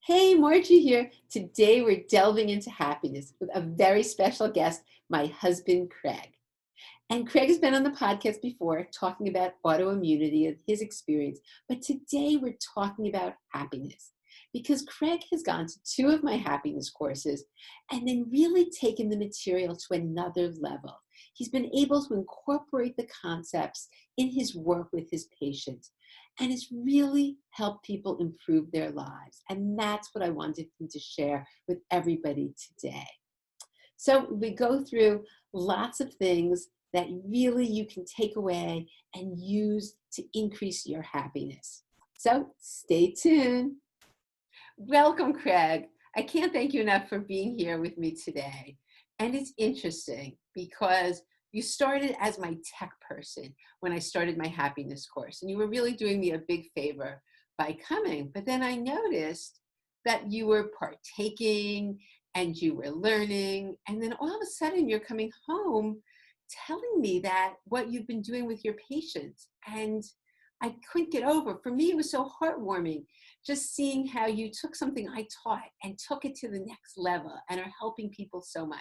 Hey, Margie here. Today we're delving into happiness with a very special guest, my husband, Craig. And Craig has been on the podcast before talking about autoimmunity and his experience, but today we're talking about happiness because Craig has gone to two of my happiness courses and then really taken the material to another level. He's been able to incorporate the concepts in his work with his patients, and it's really helped people improve their lives. And that's what I wanted him to share with everybody today. So we go through lots of things that really you can take away and use to increase your happiness. So stay tuned. Welcome, Craig. I can't thank you enough for being here with me today. And it's interesting because you started as my tech person when I started my happiness course, and you were really doing me a big favor by coming. But then I noticed that you were partaking and you were learning, and then all of a sudden you're coming home telling me that what you've been doing with your patients. And I couldn't get over. For me, it was so heartwarming just seeing how you took something I taught and took it to the next level and are helping people so much.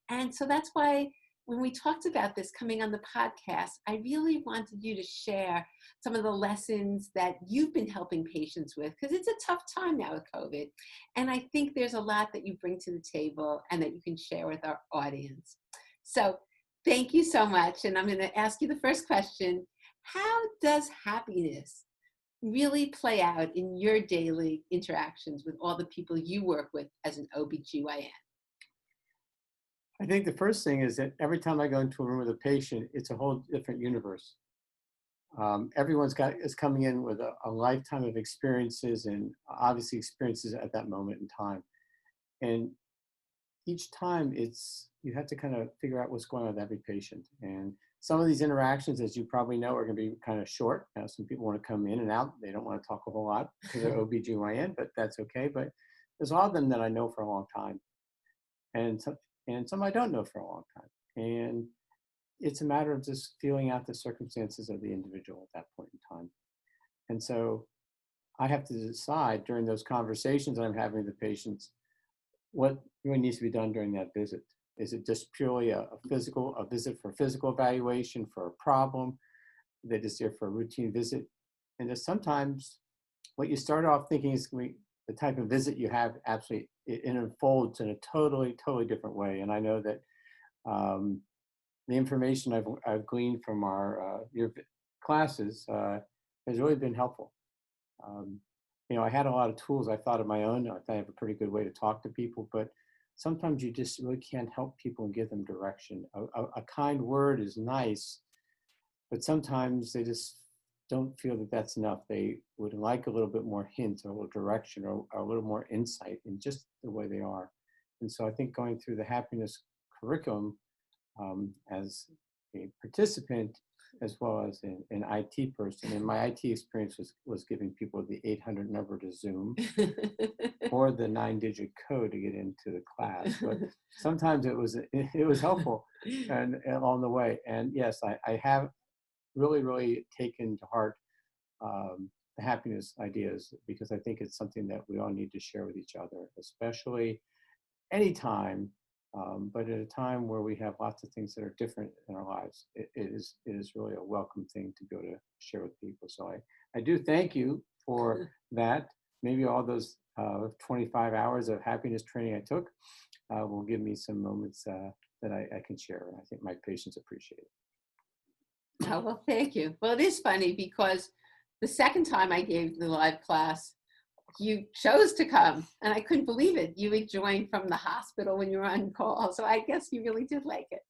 And so that's why when we talked about this coming on the podcast, I really wanted you to share some of the lessons that you've been helping patients with, because it's a tough time now with COVID. And I think there's a lot that you bring to the table and that you can share with our audience. So thank you so much. And I'm going to ask you the first question. How does happiness really play out in your daily interactions with all the people you work with as an OBGYN? I think the first thing is that every time I go into a room with a patient, it's a whole different universe. Is coming in with a lifetime of experiences and obviously experiences at that moment in time. And each time you have to kind of figure out what's going on with every patient. And some of these interactions, as you probably know, are going to be kind of short. Some people want to come in and out. They don't want to talk a whole lot because they're OBGYN, but that's okay. But there's a lot of them that I know for a long time. And some I don't know for a long time. And it's a matter of just feeling out the circumstances of the individual at that point in time. And so I have to decide during those conversations I'm having with the patients, what really needs to be done during that visit. Is it just purely a visit for physical evaluation, for a problem? They're just there for a routine visit. And there's sometimes what you start off thinking is going to be the type of visit you have, absolutely, it unfolds in a totally different way. And I know that the information I've gleaned from your classes has really been helpful. I had a lot of tools I thought of my own. I have a pretty good way to talk to people, but sometimes you just really can't help people and give them direction. A kind word is nice, but sometimes they just don't feel that that's enough. They would like a little bit more hint or a little direction or a little more insight in just the way they are. And so I think going through the happiness curriculum as a participant, as well as an IT person, and my IT experience was giving people the 800 number to Zoom or the 9-digit code to get into the class. But sometimes it was helpful and along the way. And yes, I have really taken to heart the happiness ideas, because I think it's something that we all need to share with each other, especially anytime, but at a time where we have lots of things that are different in our lives. It is really a welcome thing to be able to share with people. So I do thank you for that. Maybe all those 25 hours of happiness training I took will give me some moments that I can share. And I think my patients appreciate it. Oh, well, thank you. Well, it is funny because the second time I gave the live class, you chose to come, and I couldn't believe it. You had joined from the hospital when you were on call, so I guess you really did like it.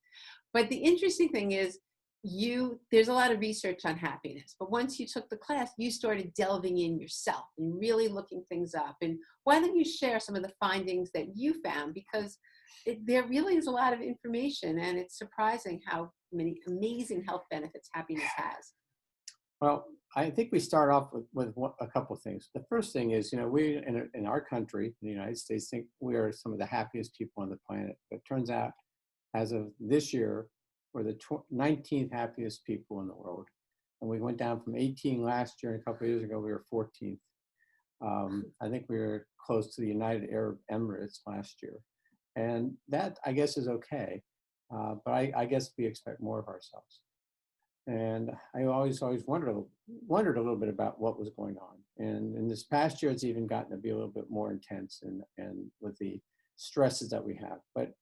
But the interesting thing is, there's a lot of research on happiness, but once you took the class, you started delving in yourself and really looking things up. And why don't you share some of the findings that you found? Because there really is a lot of information, and it's surprising how many amazing health benefits happiness has. Well, I think we start off with a couple of things. The first thing is, we in our country, in the United States, think we are some of the happiest people on the planet. But it turns out, as of this year, we're the 19th happiest people in the world. And we went down from 18 last year, and a couple of years ago, we were 14th. I think we were close to the United Arab Emirates last year. And that, I guess, is okay. But I guess we expect more of ourselves. And I always wondered a little bit about what was going on. And in this past year, it's even gotten to be a little bit more intense and with the stresses that we have. But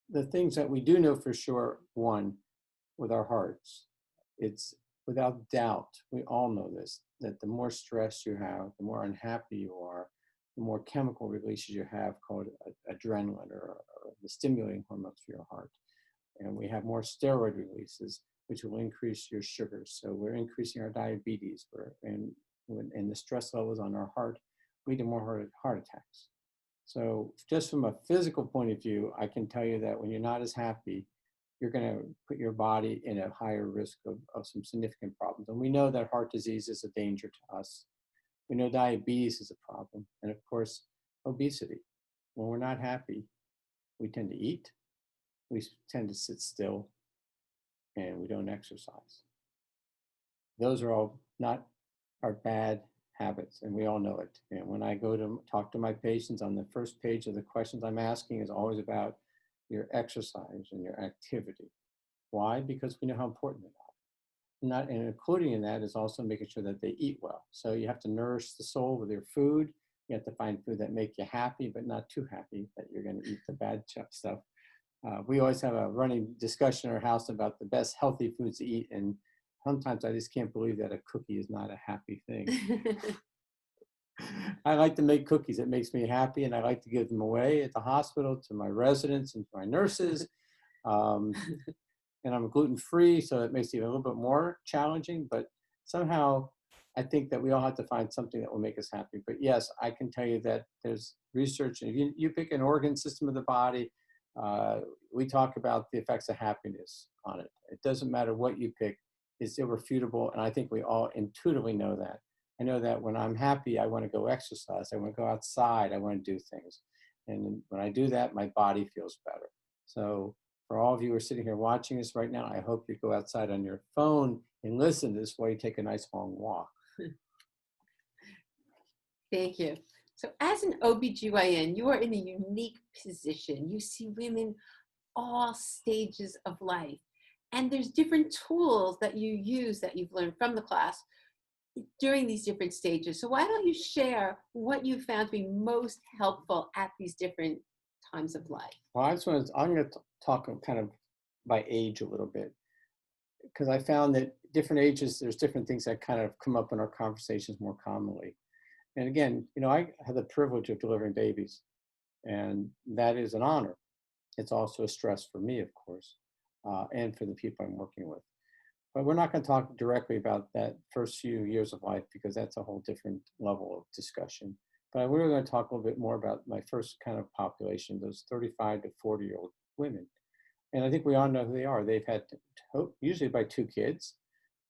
the things that we do know for sure, one, with our hearts, it's without doubt, we all know this, that the more stress you have, the more unhappy you are, the more chemical releases you have called adrenaline or the stimulating hormones for your heart. And we have more steroid releases, which will increase your sugars. So we're increasing our diabetes, and the stress levels on our heart lead to more heart attacks. So just from a physical point of view, I can tell you that when you're not as happy, you're going to put your body in a higher risk of some significant problems. And we know that heart disease is a danger to us. We know diabetes is a problem. And of course, obesity. When we're not happy, we tend to eat, we tend to sit still, and we don't exercise. Those are all not our bad habits, and we all know it. And when I go to talk to my patients, on the first page of the questions I'm asking is always about your exercise and your activity. Why? Because we know how important they are. And including in that is also making sure that they eat well. So you have to nourish the soul with your food. You have to find food that make you happy, but not too happy that you're going to eat the bad stuff. We always have a running discussion in our house about the best healthy foods to eat, and sometimes I just can't believe that a cookie is not a happy thing. I like to make cookies. It makes me happy, and I like to give them away at the hospital to my residents and to my nurses. And I'm gluten-free, so it makes it a little bit more challenging, but somehow I think that we all have to find something that will make us happy. But yes, I can tell you that there's research, and if you pick an organ system of the body, we talk about the effects of happiness on it. It doesn't matter what you pick, it's irrefutable, and I think we all intuitively know that. I know that when I'm happy, I want to go exercise, I want to go outside, I want to do things. And when I do that, my body feels better. So for all of you who are sitting here watching this right now, I hope you go outside on your phone and listen to this while you take a nice long walk. Thank you. So as an OBGYN, you are in a unique position. You see women all stages of life. And there's different tools that you use that you've learned from the class during these different stages. So why don't you share what you found to be most helpful at these different times of life? Well, I'm going to talk kind of by age a little bit, because I found that different ages, there's different things that kind of come up in our conversations more commonly. And again, I have the privilege of delivering babies, and that is an honor. It's also a stress for me, of course, and for the people I'm working with. But we're not going to talk directly about that first few years of life, because that's a whole different level of discussion. But we're going to talk a little bit more about my first kind of population, those 35 to 40-year-old women. And I think we all know who they are. They've had, usually by 2 kids.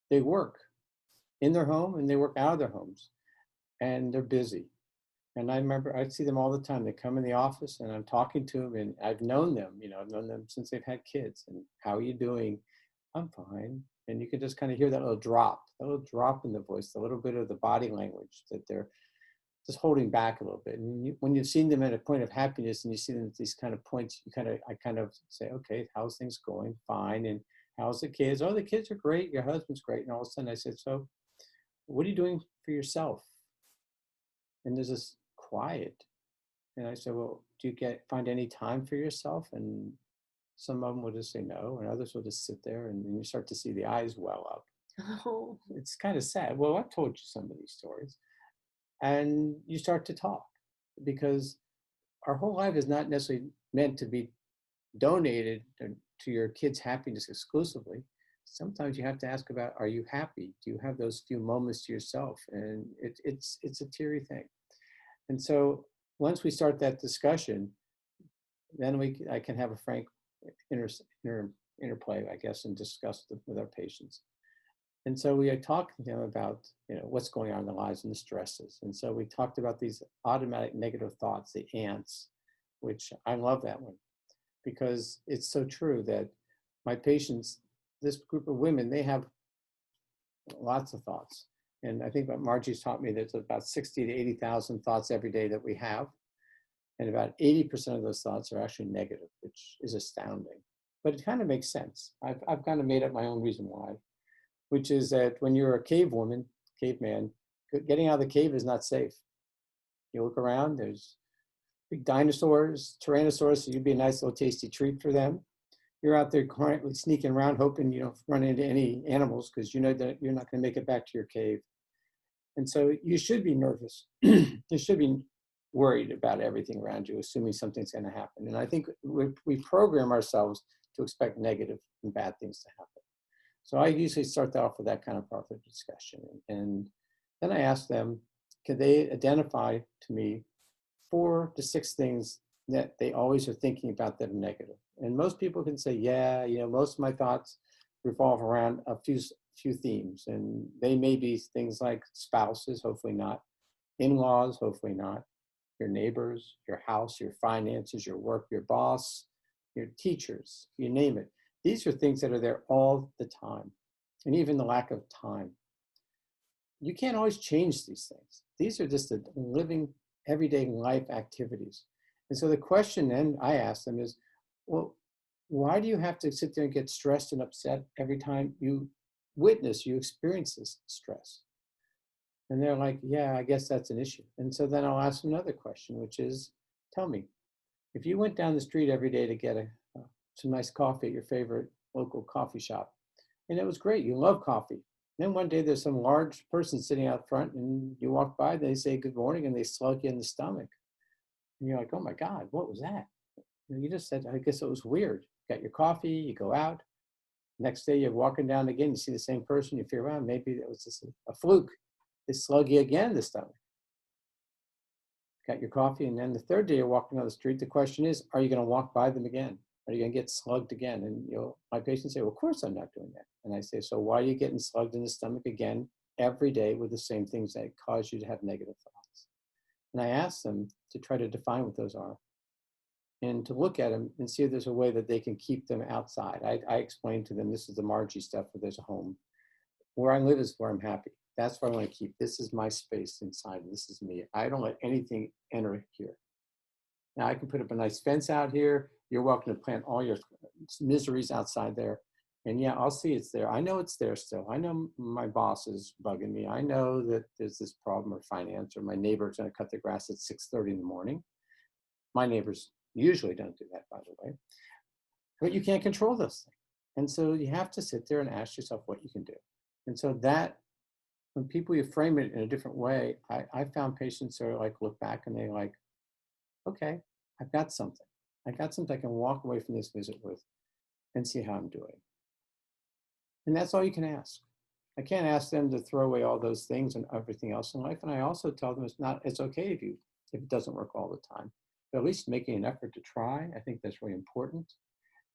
They work in their home and they work out of their homes. And they're busy. And I remember I'd see them all the time. They come in the office and I'm talking to them, and I've known them, I've known them since they've had kids. And how are you doing? I'm fine. And you can just kind of hear that little drop in the voice, the little bit of the body language that they're just holding back a little bit. And when you've seen them at a point of happiness and you see them at these kind of points, I kind of say, okay, how's things going? Fine. And how's the kids? Oh, the kids are great. Your husband's great. And all of a sudden I said, so what are you doing for yourself? And there's this quiet. And I said, well, do you find any time for yourself? And some of them will just say no, and others will just sit there, and then you start to see the eyes well up. Oh. It's kind of sad. Well, I've told you some of these stories. And you start to talk, because our whole life is not necessarily meant to be donated to your kids' happiness exclusively. Sometimes you have to ask about, are you happy? Do you have those few moments to yourself? And it's a teary thing. And so once we start that discussion, then I can have a frank interplay, I guess, and discuss with our patients. And so we had talked to them about, what's going on in their lives and the stresses. And so we talked about these automatic negative thoughts, the ants, which I love that one, because it's so true that my patients, this group of women, they have lots of thoughts. And I think what Margie's taught me, there's about 60 to 80,000 thoughts every day that we have. And about 80% of those thoughts are actually negative, which is astounding. But it kind of makes sense. I've kind of made up my own reason why, which is that when you're a caveman, getting out of the cave is not safe. You look around, there's big dinosaurs, Tyrannosaurus, so you'd be a nice little tasty treat for them. You're out there quietly sneaking around, hoping you don't run into any animals because you know that you're not going to make it back to your cave. And so you should be nervous. You should be worried about everything around you, assuming something's going to happen. And I think we program ourselves to expect negative and bad things to happen. So I usually start off with that kind of part of the discussion. And then I ask them, can they identify to me 4 to 6 things that they always are thinking about that are negative? And most people can say, yeah, most of my thoughts revolve around a few themes. And they may be things like spouses, hopefully not, in-laws, hopefully not, your neighbors, your house, your finances, your work, your boss, your teachers, you name it. These are things that are there all the time, and even the lack of time. You can't always change these things. These are just the living, everyday life activities. And so the question then I ask them is, well, why do you have to sit there and get stressed and upset every time you experience this stress? And they're like, yeah, I guess that's an issue. And so then I'll ask them another question, which is, tell me, if you went down the street every day to get some nice coffee at your favorite local coffee shop, and it was great, you love coffee. Then one day there's some large person sitting out front and you walk by, they say good morning and they slug you in the stomach. And you're like, oh my God, what was that? You just said, I guess it was weird. You got your coffee, you go out. Next day you're walking down again, you see the same person, you feel, well, maybe it was just a fluke. They slug you again in the stomach. Got your coffee, and then the third day you're walking down the street, the question is, are you going to walk by them again? Are you going to get slugged again? And my patients say, well, of course I'm not doing that. And I say, so why are you getting slugged in the stomach again every day with the same things that cause you to have negative thoughts? And I ask them to try to define what those are and to look at them and see if there's a way that they can keep them outside. I explain to them, this is the Margie stuff, where there's a home. Where I live is where I'm happy. That's what I want to keep. This is my space inside. This is me. I don't let anything enter here. Now I can put up a nice fence out here. You're welcome to plant all your miseries outside there. And yeah, I'll see it's there. I know it's there still. I know my boss is bugging me. I know that there's this problem or finance, or my neighbor's going to cut the grass at 6:30 in the morning. My neighbors usually don't do that, by the way. But you can't control those things. And so you have to sit there and ask yourself what you can do. And so that, when people, you frame it in a different way, I found patients are like, look back and they like, okay, I've got something. I got something I can walk away from this visit with and see how I'm doing. And that's all you can ask. I can't ask them to throw away all those things and everything else in life. And I also tell them it's okay if it doesn't work all the time, but at least making an effort to try. I think that's really important.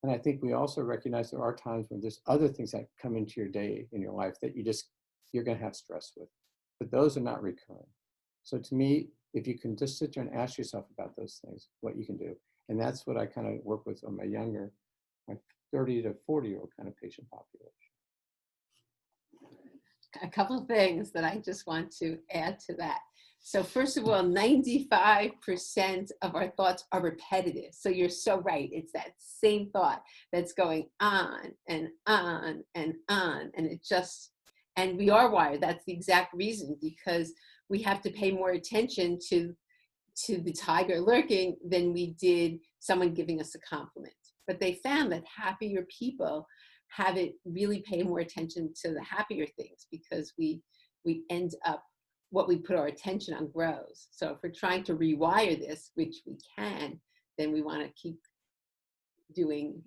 And I think we also recognize there are times when there's other things that come into your day in your life that you're going to have stress with, but those are not recurring. So to me, if you can just sit there and ask yourself about those things, what you can do. And that's what I kind of work with on my 30 to 40-year-old kind of patient population. A couple of things that I just want to add to that. So first of all, 95% of our thoughts are repetitive. So you're so right. It's that same thought that's going on and on and on. And we are wired. That's the exact reason, because we have to pay more attention to the tiger lurking than we did someone giving us a compliment. But they found that happier people have it really pay more attention to the happier things, because we end up, what we put our attention on grows. So if we're trying to rewire this, which we can, then we want to keep doing,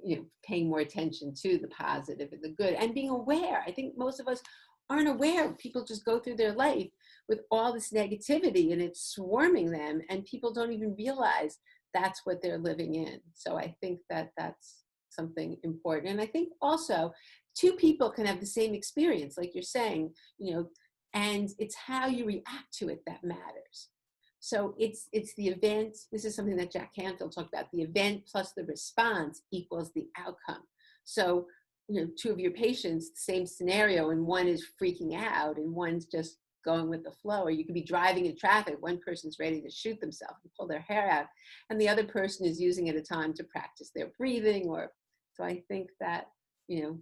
paying more attention to the positive and the good and being aware. I think most of us aren't aware. People just go through their life with all this negativity and it's swarming them, and people don't even realize that's what they're living in. So I think that that's something important. And I think also 2 people can have the same experience, like you're saying, and it's how you react to it that matters. So it's the event. This is something that Jack Canfield talked about. The event plus the response equals the outcome. So, 2 of your patients, same scenario, and one is freaking out and one's just going with the flow. Or you could be driving in traffic. One person's ready to shoot themselves and pull their hair out, and the other person is using it a time to practice their breathing. Or so I think that, you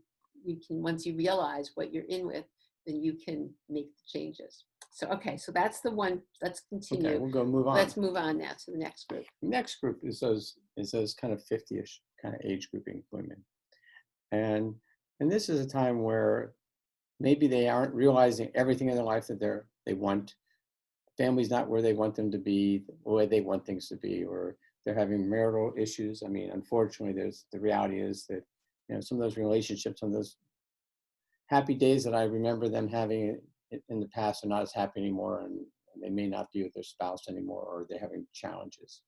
can, once you realize what you're in with, then you can make the changes. So, okay, so that's the one. Let's continue. Okay, we'll move on. Let's move on now to the next group. Next group is those kind of 50-ish kind of age grouping women. And this is a time where maybe they aren't realizing everything in their life that they want. Family's not where they want them to be, the way they want things to be, or they're having marital issues. I mean, unfortunately, the reality is that, some of those relationships, some of those happy days that I remember them having in the past are not as happy anymore, and they may not be with their spouse anymore, or they're having challenges.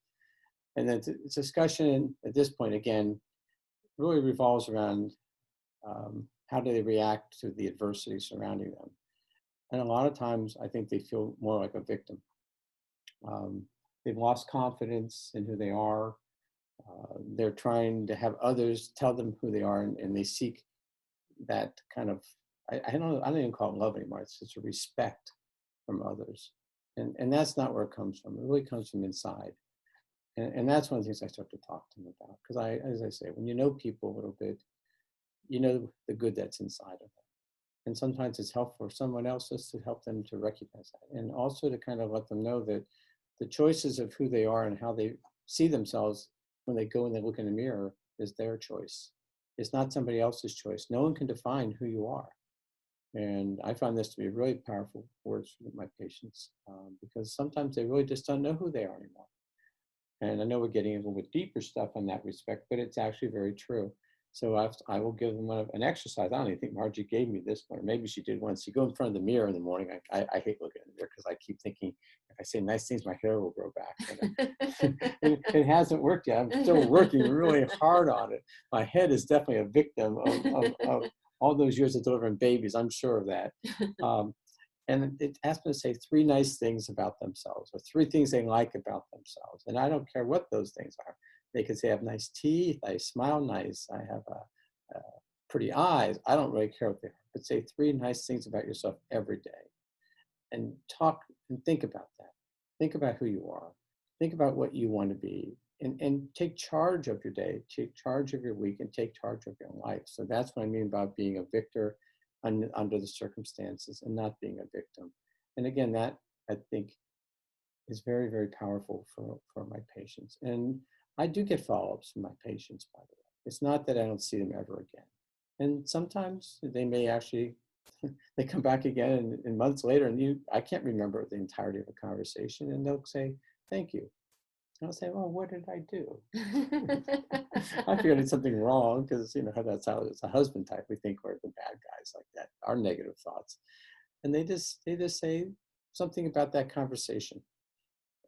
And then the discussion at this point, again, really revolves around how do they react to the adversity surrounding them. And a lot of times, I think they feel more like a victim. They've lost confidence in who they are. They're trying to have others tell them who they are, and they seek that kind of, I don't even call it love anymore. It's just a respect from others. And that's not where it comes from. It really comes from inside. And that's one of the things I start to talk to them about. Because as I say, when you know people a little bit, you know the good that's inside of them. And sometimes it's helpful for someone else just to help them to recognize that. And also to kind of let them know that the choices of who they are and how they see themselves when they go and they look in the mirror is their choice. It's not somebody else's choice. No one can define who you are. And I find this to be really powerful words for my patients, because sometimes they really just don't know who they are anymore. And I know we're getting a little bit deeper stuff in that respect, but it's actually very true. So I will give them an exercise. I don't even think Margie gave me this one, or maybe she did once. You go in front of the mirror in the morning. I hate looking in the mirror because I keep thinking, if I say nice things, my hair will grow back. It hasn't worked yet. I'm still working really hard on it. My head is definitely a victim of all those years of delivering babies. I'm sure of that. And it asks them to say 3 nice things about themselves, or 3 things they like about themselves. And I don't care what those things are. They could say, I have nice teeth, I smile nice, I have pretty eyes. I don't really care what they are, but say 3 nice things about yourself every day. And talk and think about that. Think about who you are. Think about what you want to be. And take charge of your day, take charge of your week, and take charge of your life. So that's what I mean about being a victor under the circumstances and not being a victim. And again, that I think is very, very powerful for my patients. And I do get follow-ups from my patients, by the way. It's not that I don't see them ever again. And sometimes they may actually, they come back again and months later, and I can't remember the entirety of a conversation, and they'll say, thank you. And I'll say, well, what did I do? I figured I did something wrong, because that's how it's a husband type. We think we're the bad guys like that, our negative thoughts. And they just say something about that conversation.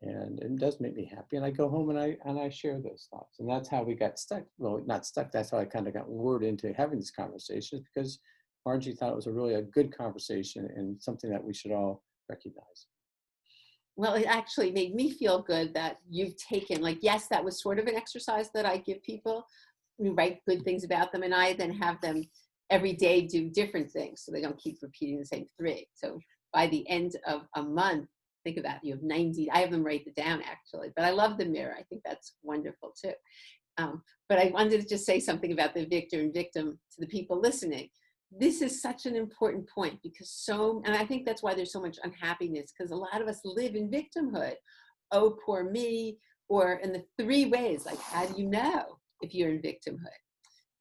And it does make me happy. And I go home and I share those thoughts. And that's how we got stuck. Well, not stuck. That's how I kind of got lured into having these conversations, because Margie thought it was a good conversation and something that we should all recognize. Well, it actually made me feel good that you've taken, yes, that was sort of an exercise that I give people. We write good things about them, and I then have them every day do different things so they don't keep repeating the same 3. So by the end of a month, think of that, you have 90, I have them write it down actually, but I love the mirror. I think that's wonderful too. But I wanted to just say something about the victor and victim to the people listening. This is such an important point, because and I think that's why there's so much unhappiness, because a lot of us live in victimhood. Oh, poor me, or in the 3 ways, how do you know if you're in victimhood?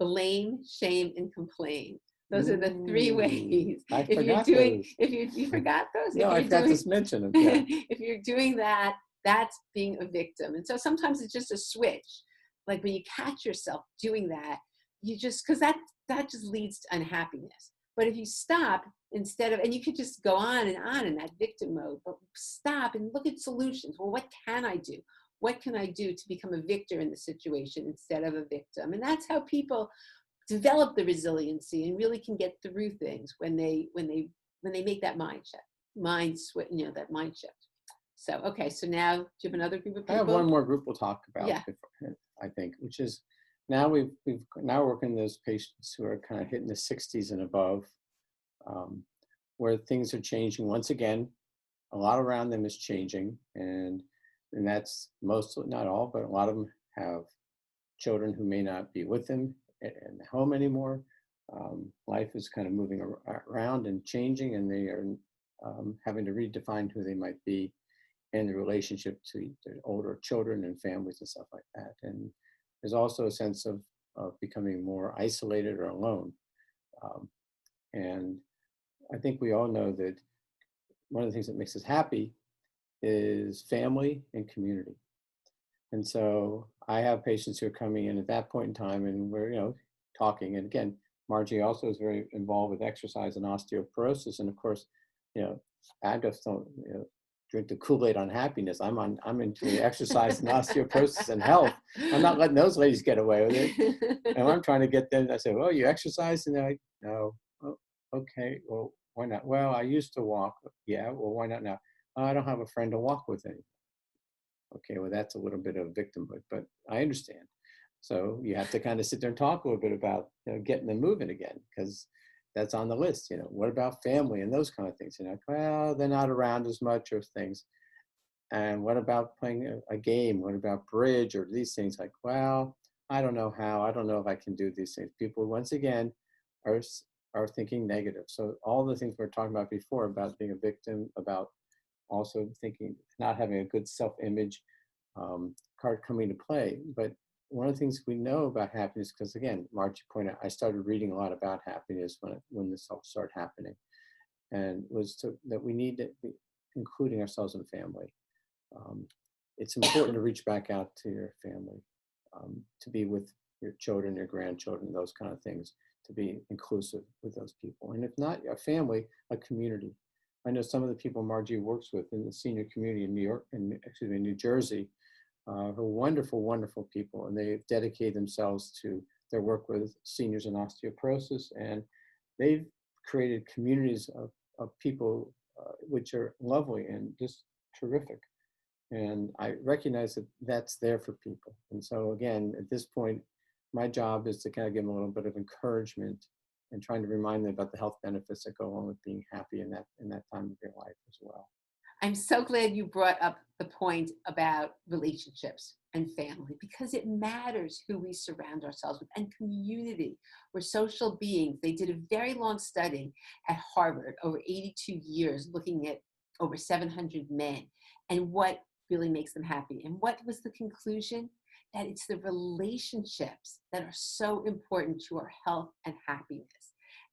Blame, shame, and complain. Those are the 3 ways. I forgot those. If you forgot those? No, I forgot to mention them. Yeah. If you're doing that, that's being a victim. And so sometimes it's just a switch. Like when you catch yourself doing that, you just, because that just leads to unhappiness. But if you stop instead of, and you could just go on in that victim mode, but stop and look at solutions. Well, what can I do? What can I do to become a victor in the situation instead of a victim? And that's how people develop the resiliency and really can get through things when they make that mind switch, that mind shift. So, okay, so now do you have another group of people? I have one more group we'll talk about, yeah. Before, I think, which is now we're working those patients who are kind of hitting the 60s and above. where things are changing once again. A lot around them is changing, and that's most, not all, but a lot of them have children who may not be with them in the home anymore. Life is kind of moving around and changing, and they are having to redefine who they might be in the relationship to their older children and families and stuff like that. And there's also a sense of becoming more isolated or alone. Um, and I think we all know that one of the things that makes us happy is family and community. And so I have patients who are coming in at that point in time, and we're, talking. And again, Margie also is very involved with exercise and osteoporosis. And of course, I just don't, drink the Kool-Aid on happiness. I'm into the exercise and osteoporosis and health. I'm not letting those ladies get away with it. And I'm trying to get them. I say, well, you exercise? And they're like, no. Oh, okay. Well, why not? Well, I used to walk. Yeah. Well, why not now? I don't have a friend to walk with anymore. Okay, well, that's a little bit of victimhood, but I understand. So you have to kind of sit there and talk a little bit about, getting them moving again, because that's on the list. What about family and those kind of things? Well, they're not around as much or things. And what about playing a game? What about bridge or these things? Like, well, I don't know how. I don't know if I can do these things. People, once again, are are thinking negative. So all the things we are talking about before, about being a victim, about also thinking, not having a good self-image, card coming to play. But one of the things we know about happiness, because again, Margie pointed out, I started reading a lot about happiness when this all started happening, and that we need to be including ourselves in family. Um, it's important to reach back out to your family, to be with your children, your grandchildren, those kind of things, to be inclusive with those people. And if not a family, a community. I know some of the people Margie works with in the senior community in New York, and excuse me, New Jersey, are wonderful, wonderful people, and they dedicate themselves to their work with seniors and osteoporosis, and they've created communities of people which are lovely and just terrific. And I recognize that that's there for people. And so again, at this point, my job is to kind of give them a little bit of encouragement and trying to remind them about the health benefits that go along with being happy in that time of your life as well. I'm so glad you brought up the point about relationships and family, because it matters who we surround ourselves with, and community. We're social beings. They did a very long study at Harvard over 82 years looking at over 700 men and what really makes them happy. And what was the conclusion? That it's the relationships that are so important to our health and happiness.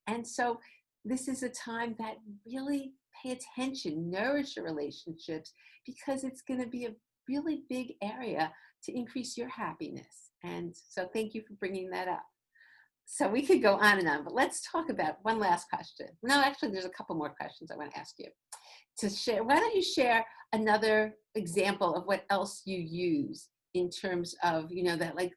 And so this is a time that really pay attention, nourish your relationships, because it's going to be a really big area to increase your happiness. And so thank you for bringing that up. So we could go on and on, but let's talk about one last question. No, actually, there's a couple more questions I want to ask you. To share, why don't you share another example of what else you use in terms of, that, like,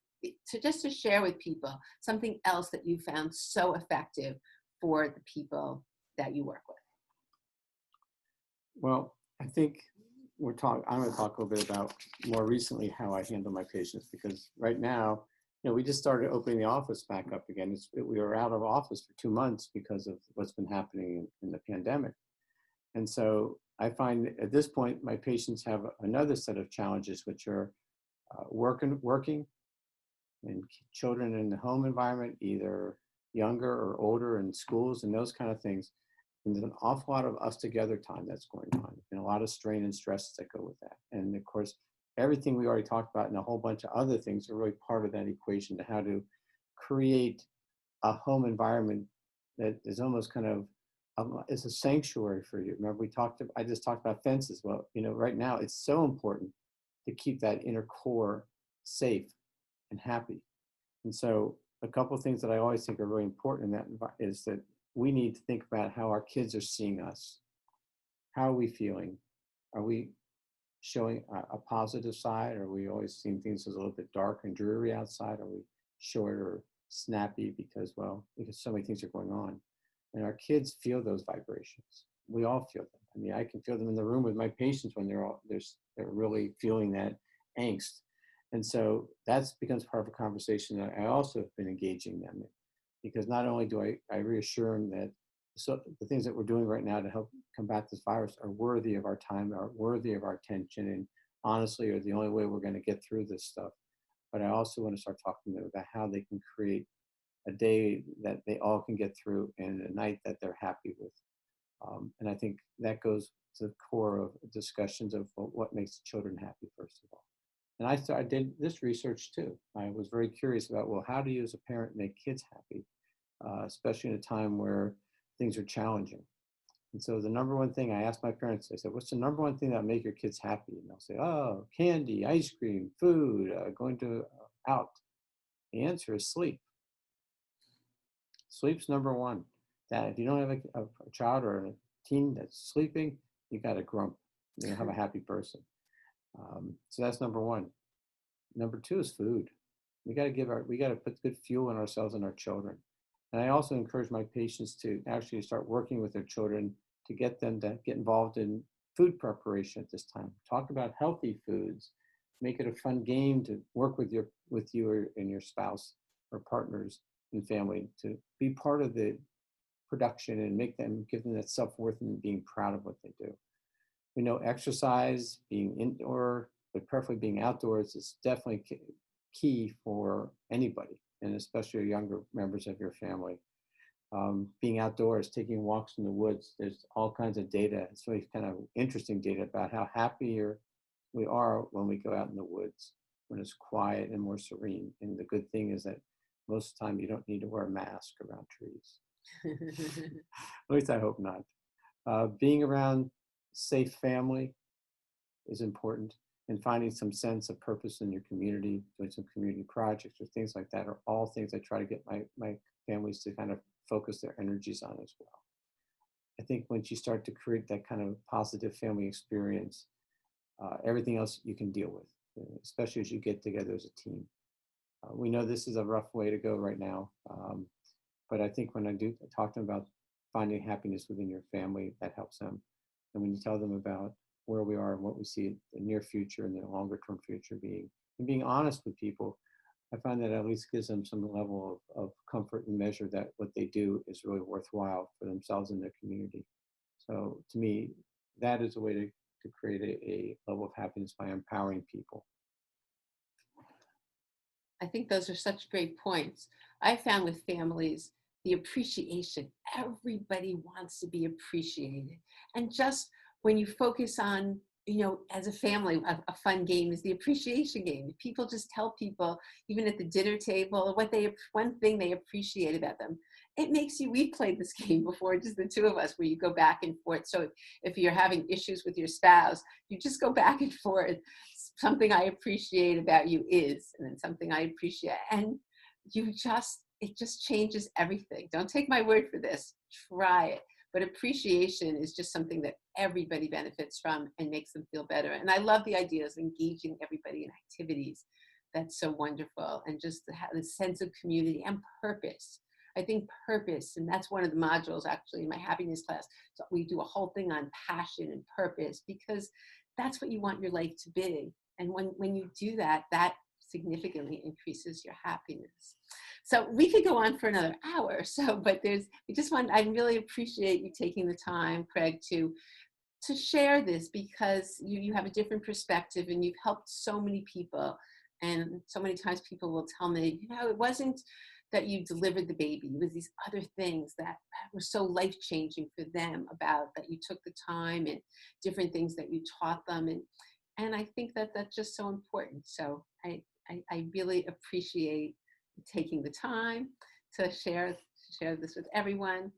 to share with people something else that you found so effective for the people that you work with. Well, I think I'm going to talk a little bit about more recently how I handle my patients, because right now, we just started opening the office back up again. We were out of office for 2 months because of what's been happening in the pandemic. And so I find at this point, my patients have another set of challenges, which are working and children in the home environment, either younger or older, in schools and those kind of things. And there's an awful lot of us together time that's going on, and a lot of strain and stresses that go with that. And of course, everything we already talked about and a whole bunch of other things are really part of that equation, to how to create a home environment that is almost kind of it's a sanctuary for you. Remember, I just talked about fences. Well, right now it's so important to keep that inner core safe and happy. And so a couple of things that I always think are really important in that is that we need to think about how our kids are seeing us. How are we feeling? Are we showing a positive side? Are we always seeing things as a little bit dark and dreary outside? Are we short or snappy because so many things are going on? And our kids feel those vibrations. We all feel them. I mean, I can feel them in the room with my patients when they're really feeling that angst. And so that becomes part of a conversation that I also have been engaging them in, because not only do I reassure them that so the things that we're doing right now to help combat this virus are worthy of our time, are worthy of our attention, and honestly are the only way we're going to get through this stuff. But I also want to start talking to them about how they can create a day that they all can get through and a night that they're happy with. And I think that goes to the core of discussions of what makes the children happy, first of all. And I did this research too. I was very curious about, well, how do you as a parent make kids happy, especially in a time where things are challenging? And so the number one thing I asked my parents, I said, what's the number one thing that will make your kids happy? And they'll say, oh, candy, ice cream, food, going to out. The answer is sleep. Sleep's number one. That if you don't have a child or a teen that's sleeping, you got a grump. You don't have a happy person. So that's number one. Number two is food. We got to put good fuel in ourselves and our children. And I also encourage my patients to actually start working with their children to get them to get involved in food preparation at this time. Talk about healthy foods. Make it a fun game to work with you and your spouse or partners and family to be part of the production and give them that self-worth and being proud of what they do. We know exercise, being indoor, but preferably being outdoors is definitely key for anybody, and especially younger members of your family. Being outdoors, taking walks in the woods, there's all kinds of data. It's really kind of interesting data about how happier we are when we go out in the woods, when it's quiet and more serene. And the good thing is that most of the time you don't need to wear a mask around trees. At least I hope not. Being around safe family is important, and finding some sense of purpose in your community, doing some community projects or things like that are all things I try to get my families to kind of focus their energies on as well. I think once you start to create that kind of positive family experience, everything else you can deal with, especially as you get together as a team. We know this is a rough way to go right now, but I think when I do talk to them about finding happiness within your family, that helps them. And when you tell them about where we are and what we see the near future and the longer term future being, and being honest with people, I find that at least gives them some level of comfort and measure that what they do is really worthwhile for themselves and their community. So to me, that is a way to create a level of happiness by empowering people. I think those are such great points. I found with families, the appreciation, everybody wants to be appreciated. And just when you focus on, as a family, a fun game is the appreciation game. People just tell people, even at the dinner table, one thing they appreciate about them. It makes you, we've played this game before, just the two of us, where you go back and forth. So if you're having issues with your spouse, you just go back and forth. Something I appreciate about you is, and then something I appreciate. And it just changes everything. Don't take my word for this. Try it. But appreciation is just something that everybody benefits from and makes them feel better. And I love the idea of engaging everybody in activities. That's so wonderful. And just the sense of community and purpose. I think purpose, and that's one of the modules actually in my happiness class. So we do a whole thing on passion and purpose, because that's what you want your life to be. And when you do that, that significantly increases your happiness. So we could go on for another hour. But I really appreciate you taking the time, Craig, to share this, because you have a different perspective and you've helped so many people. And so many times people will tell me, it wasn't that you delivered the baby. It was these other things that were so life-changing for them, about that you took the time and different things that you taught them. And I think that that's just so important. So I really appreciate taking the time to share this with everyone.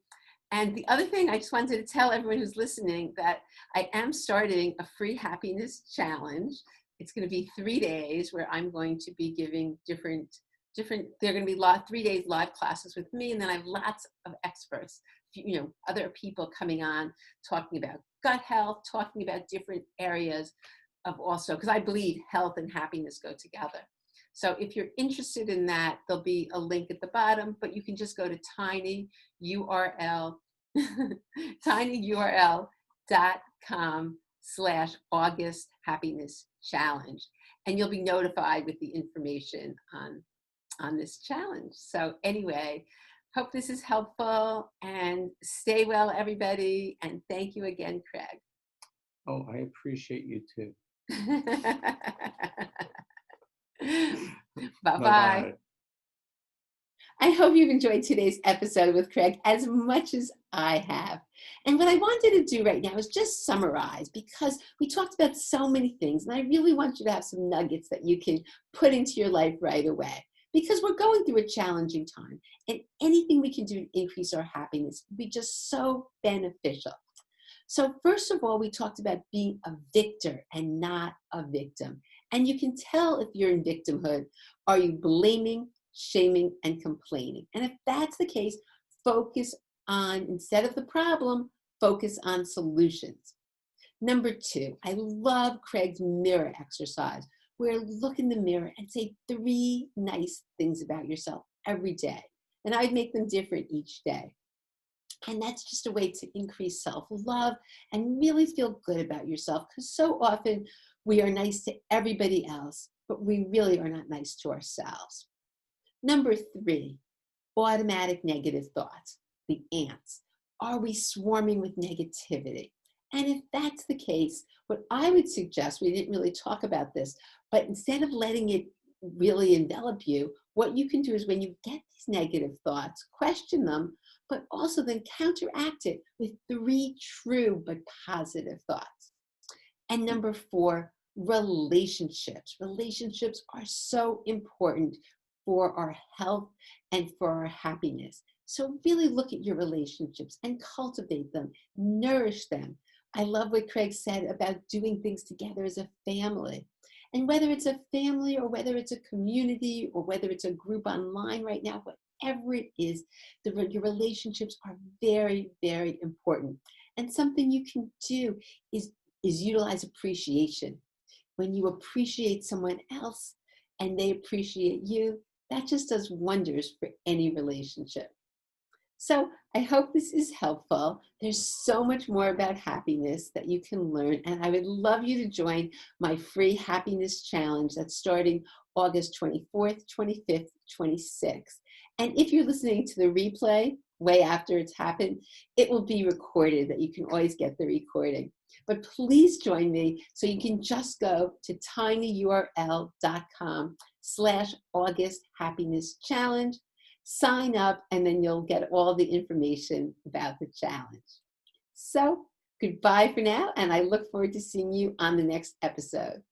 And the other thing, I just wanted to tell everyone who's listening that I am starting a free happiness challenge. It's going to be 3 days where I'm going to be giving different, they're going to be 3 days live classes with me. And then I have lots of experts, other people coming on, talking about gut health, talking about different areas of also, because I believe health and happiness go together. So if you're interested in that, there'll be a link at the bottom, but you can just go to tinyurl.com/August Happiness Challenge. And you'll be notified with the information on this challenge. So anyway, Hope this is helpful, and stay well, everybody. And thank you again, Craig. Oh, I appreciate you too. Bye Bye bye. bye. I hope you've enjoyed today's episode with Craig as much as I have. And what I wanted to do right now is just summarize, because we talked about so many things, and I really want you to have some nuggets that you can put into your life right away. Because we're going through a challenging time, and anything we can do to increase our happiness would be just so beneficial. So first of all, we talked about being a victor and not a victim. And you can tell if you're in victimhood. Are you blaming, shaming, and complaining? And if that's the case, focus on, instead of the problem, focus on solutions. Number two, I love Craig's mirror exercise, where look in the mirror and say 3 nice things about yourself every day. And I'd make them different each day. And that's just a way to increase self-love and really feel good about yourself, because so often we are nice to everybody else, but we really are not nice to ourselves. Number 3, automatic negative thoughts, the ants. Are we swarming with negativity? And if that's the case, what I would suggest, we didn't really talk about this, but instead of letting it really envelop you, what you can do is when you get these negative thoughts, question them, but also then counteract it with 3 true but positive thoughts. And number 4, relationships. Relationships are so important for our health and for our happiness. So really look at your relationships and cultivate them, nourish them. I love what Craig said about doing things together as a family. And whether it's a family or whether it's a community or whether it's a group online right now, whatever it is, your relationships are very, very important. And something you can do is utilize appreciation. When you appreciate someone else and they appreciate you, that just does wonders for any relationship. So I hope this is helpful. There's so much more about happiness that you can learn, and I would love you to join my free happiness challenge that's starting August 24th, 25th, 26th. And if you're listening to the replay way after it's happened, it will be recorded, that you can always get the recording. But please join me, so you can just go to tinyurl.com/August Happiness Challenge, sign up, and then you'll get all the information about the challenge. So goodbye for now, and I look forward to seeing you on the next episode.